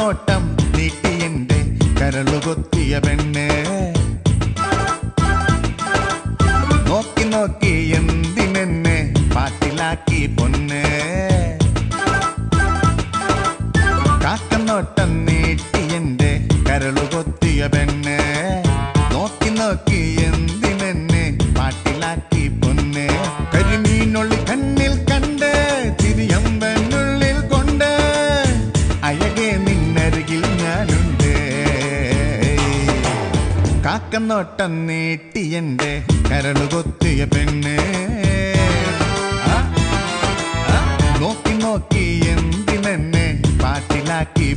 കാക്കനോട്ടം നീട്ടി എന്റെ കരളുകൊത്തിയ പെണ്ണ് നോക്കി നോക്കി എന്തിനെന്നെ പാട്ടിലാക്കി പൊന്ന് കാക്കനോട്ടം നീട്ടി എന്റെ കരളുകൊത്തിയ പെണ്ണ് നോക്കി നോക്കി എന്തിനെന്നെ പാട്ടിലാക്കി പൊന്ന് കരിമീനുള്ളി കണ്ണിൽ കണ്ട് തിരിയമ്പനുള്ളിൽ കൊണ്ട് അഴകെ നിന്നരികിൽ ഞാനുണ്ട് കാക്കനോട്ടം നീട്ടി എന്റെ കരളുകൊത്തിയ പെണ്ണ് നോക്കി നോക്കി എന്തിനെന്നെ പാട്ടിലാക്കി